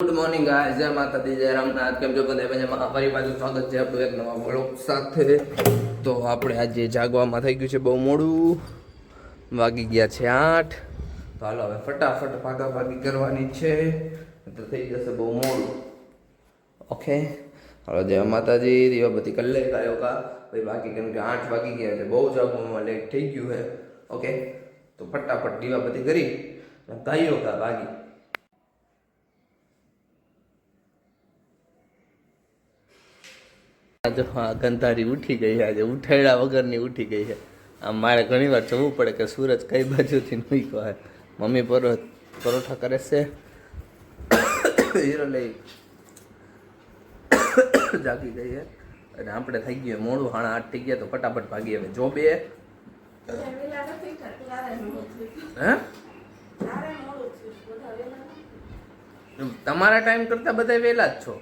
Good morning guys, જય માતાજી, જય રામનાથ. કેમ છો બધા મજામાં? ફરી પાછું સ્વાગત છે આપણું એક નવા બ્લોગ સાથે. તો આપણે આજે જાગવામાં થઈ ગયું છે બહુ મોડું, વાગી ગયા છે 8. તો હાલો હવે ફટાફટ ભાગાભાગી કરવાની છે, તો થઈ જશે બહુ મોડું. ઓકે, હાલો જય માતાજી. દીવાબત્તી કરી લે કાયો કા ભાઈ, બાકી કેમ કે 8 વાગી ગયા છે, બહુ જાગવામાં લેટ થઈ ગયું છે. ઓકે, તો ફટાફટ દીવાબત્તી કરી કાયો કા ભાગી. હા, ગંધારી ઉઠી ગઈ છે આજે, ઉઠાડ્યા વગરની ઉઠી ગઈ છે. આમ મારે ઘણી વાર જવું પડે કે સૂરજ કઈ બાજુથી મૂક્યો હોય. મમ્મી પરોઠા કરે છે, હીરો લઈ જાગી ગઈ છે અને આપણે થઈ ગયું મોડું, 8:30 થઈ ગયા. તો ફટાફટ ભાગી હવે જોબે. હે, તમારા ટાઈમ કરતા બધા વહેલા જ છો,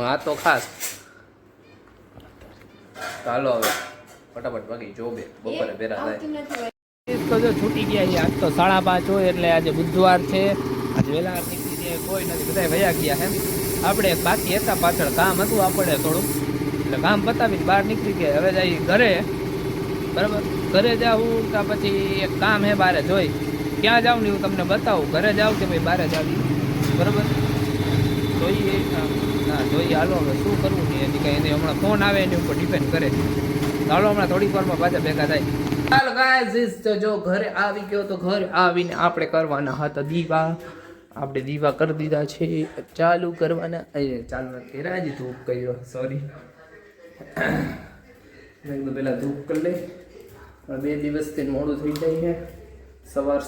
આ તો ખાસ. ચાલો હવે ફટાફટ ભાગી જોબે, બપોરે ભેરા થાય. તો જો છૂટી ગયા છે, આજ તો 5:30 હોય એટલે આજે બુધવાર છે. આજે વહેલા નીકળી ગયા કોઈ નથી, બધા વયા ગયા છે. આપણે બાકી હતા, પાછળ કામ હતું આપણે થોડુંક, એટલે કામ પતાવીને બહાર નીકળી ગયા. હવે જઈ ઘરે, બરાબર. ઘરે જાઉં તો પછી એક કામ હે બારે, જોઈ ક્યાં જાઉં ને હું તમને બતાવું. ઘરે જાઉં કે ભાઈ બારે જાવ, બરાબર. જોઈએ ના જોઈએ, હાલો હવે શું કરવું નહીં એની કંઈ નહીં. હમણાં ફોન આવે એની ઉપર ડિપેન્ડ કરે. ચાલો હમણાં થોડીક વારમાં પાછા ભેગા થાય. ચાલો ગાઈઝ, તો જો ઘરે આવી ગયો. તો ઘરે આવીને આપણે કરવાના હતા દીવા. આપણે દીવા કરી દીધા છે, ચાલુ કરવાના. ચાલુ કર્યા જ, ધૂપ કર્યો, સોરી. પહેલાં ધૂપ કરી લે, પણ 2 દિવસથી મોડું થઈ જાય છે.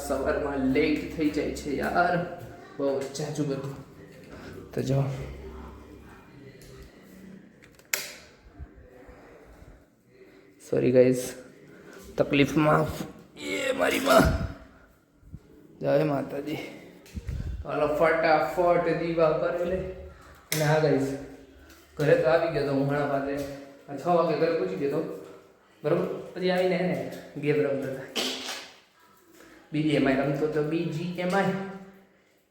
સવારમાં લેટ થઈ જાય છે યાર, બહુ જાજુ બધું. તો જો સોરી ગાઈઝ, તકલીફમાં એ મારી માં. જય માતાજી. હાલો ફટાફટ દીવા કરે લે. અને હા ગાઈઝ, ઘરે તો આવી ગયો તો હું ઘણા પાસે 6 વાગે ઘરે પહોંચી ગયો તો, બરાબર. પછી આવીને એને ગેમ રમતા હતા, BGMI રમતો તો. BGMI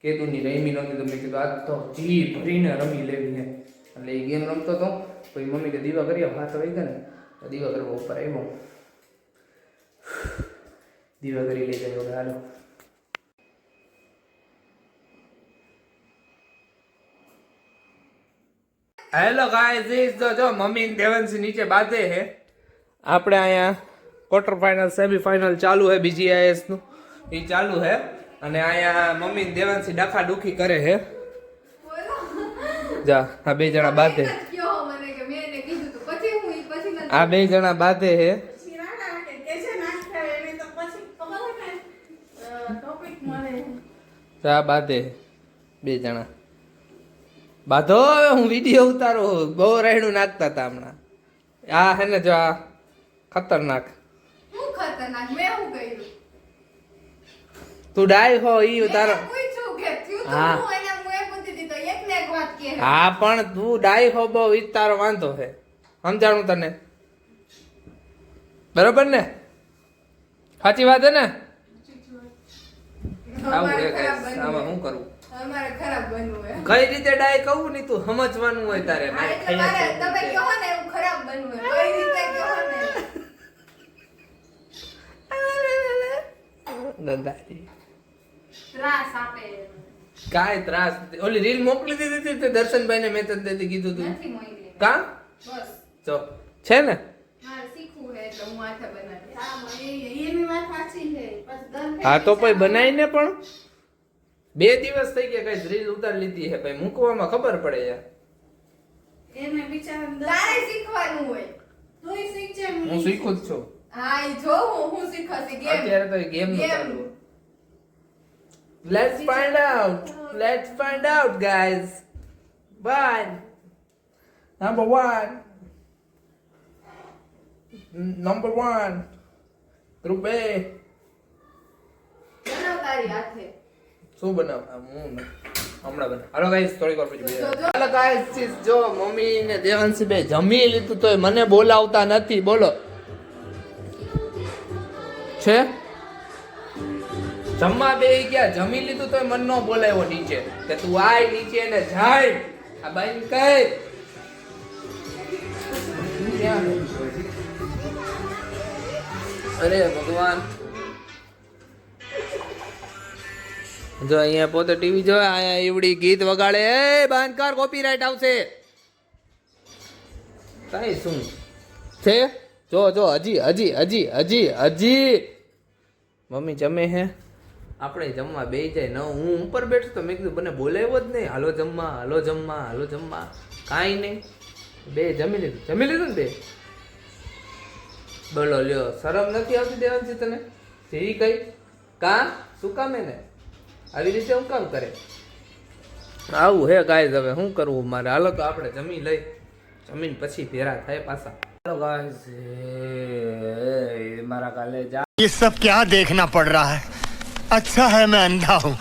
કીધું નહીં, રમી નહોતી તો મેં કીધું આજ તો જી ભરીને રમી લેવી છે. એટલે એ ગેમ રમતો હતો. પછી મમ્મી કે દીવા કરી આવ, હાથ વાગ્યા ને તો દીવા કરવા ઉપર આવ્યો. દીવા કરી લઈ ગયો. હાલો હેલો ગાઈઝ, તો જો મમ્મી દેવનસી નીચે બાંધે છે. આપણે અહીંયા ક્વાર્ટર ફાઇનલ સેમીફાઇનલ ચાલુ છે, BGIS નું એ ચાલુ છે. અને અહીંયા મમ્મી દેવાંશી ડખા ડુખી કરે છે. જા આ 2 જણા બાંધે, આ 2 જણા બાંધે છે. જા બાંધે 2 જણા બાંધો. હું વિડીયો ઉતારું, બહુ રહેણું નાખતા હતા હમણાં. આ હે ને જો, આ ખતરનાક. તું ડાય હો ઈ ઉતારો. હા હા, પણ તું ડાય હો બહુ, ઈ તારો વાંધો છે, સમજાણું તને, બરોબર ને? સાચી વાત હે ને? આવું આમાં શું કરું? કઈ રીતે ડાય કહું નહીં, તું સમજવાનું હોય તારે. કાંઈ ત્રાસ. ઓલી રીલ મોકલી દીધી હતી તે દર્શનભાઈ ને, મેં તને કીધું તું કા જો છે ને. હા તો પછી બનાવીને, પણ 2 દિવસ થઈ ગયા, કઈ રીલ ઉતાર લીધી છે, ભાઈ મૂકવામાં ખબર પડે યાર. હું શીખું જ છું. અત્યારે તો ગેમ નું ચાલુ. Let's find out guys. Bye. Number 1 Group A. શું બનાવ? હું હમણાં બના. હાલો ગાઈસ, થોડીક વાર પછી. હાલો ગાઈસ, જો મમ્મી ને દેવાંશી બે જમી લીધું તોય મને બોલાવતા નથી. બોલો છે જમવા બેહી ગયા, જમી લીધું તોય મન નો બોલાવ્યો નીચે કે તું આય નીચે ને જાય. આ બાઈ કઈ અરે ભગવાન. જો અહીંયા પોતે ટીવી જોવે, અહીંયા ઈવડી ગીત વગાડે. એ બાંધકાર કોપીરાઈટ આવશે. કઈ શું છે? જો જો હજી હજી હજી હજી હજી મમ્મી જમે હે, આપણે જમવા બે જાય ન. હું ઉપર બેઠો તો મેં કીધું મને બોલાવ્યો જ નહીં. હાલો જમવા, હાલો જમવા, હાલો જમવા, કાંઈ નહીં. બે જમી લીધું, જમી લીધું ને બે. બોલો લ્યો, શરમ નથી આવતી દેવાંશી તને? ઠીક કઈ કા શું કામ એને આવી રીતે હું કામ કરે? આવું હે ગાઈઝ, હવે શું કરવું મારે? હાલો તો આપણે જમી લઈ, જમીન પછી ભેરા થાય પાછા. હાલો ગાઈઝ, મારા કાલે જા. ये सब क्या देखना पड़ रहा है? अच्छा है मैं अंधा हूँ.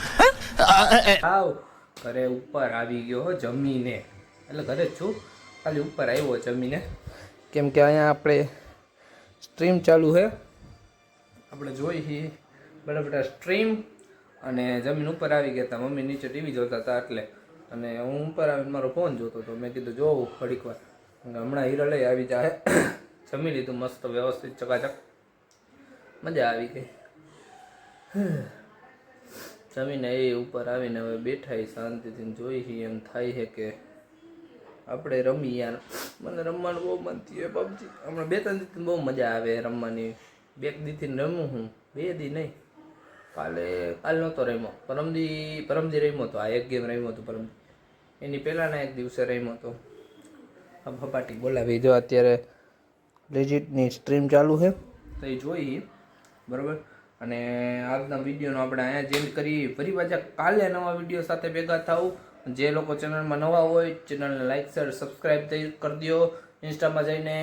આવ ઘરે ઉપર આવી ગયો હો જમીને. એટલે ઘરે જ છું, ખાલી ઉપર આવ્યો જમીને. કેમ કે અહીંયા આપણે સ્ટ્રીમ ચાલુ છે, આપણે જોઈ બરાબર સ્ટ્રીમ. અને જમીન ઉપર આવી ગયા હતા, મમ્મી નીચે ટીવી જોતા હતા એટલે. અને હું ઉપર આવીને મારો ફોન જોતો હતો. મેં કીધું જોવું ઘડીક વાર, હમણાં હીરો લઈ આવી જાય. જમી લીધું મસ્ત વ્યવસ્થિત ચકાચક, મજા આવી ગઈ. જમીને એ ઉપર આવીને હવે બેઠા શાંતિથી જોઈ. એમ થાય છે કે આપણે રમી યાર. મને રમવાનું બહુ મન થયું પબજી. હમણાં 2-3 દીથી બહુ મજા આવે રમવાની. 2 દીથી રમું હું, 2 દી નહીં. કાલે નહોતો રમ્યો, પરમદી રમ્યો હતો. આ એક ગેમ રમ્યો હતો પરમદી. એની પહેલાંના એક દિવસે રમ્યો હતો. આ ફપાટી બોલાવી. જો અત્યારે લેજિટની સ્ટ્રીમ ચાલુ છે તો એ જોઈ બરાબર. અને આજના વિડીયોનો આપણે અહીંયા જ એન્ડ કરી. ફરી પાછા કાલે નવા વિડીયો સાથે ભેગા થાવ. જે લોકો ચેનલમાં નવા હોય ચેનલને લાઈક શેર સબસ્ક્રાઈબ કરી દો. ઇન્સ્ટામાં જઈને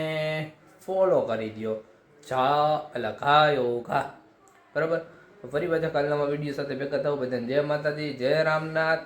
ફોલો કરી દો. ઘા બરાબર. ફરી પાછા કાલે નવા વિડીયો સાથે ભેગા થાવ. બધાને જય માતાજી, જય રામનાથ.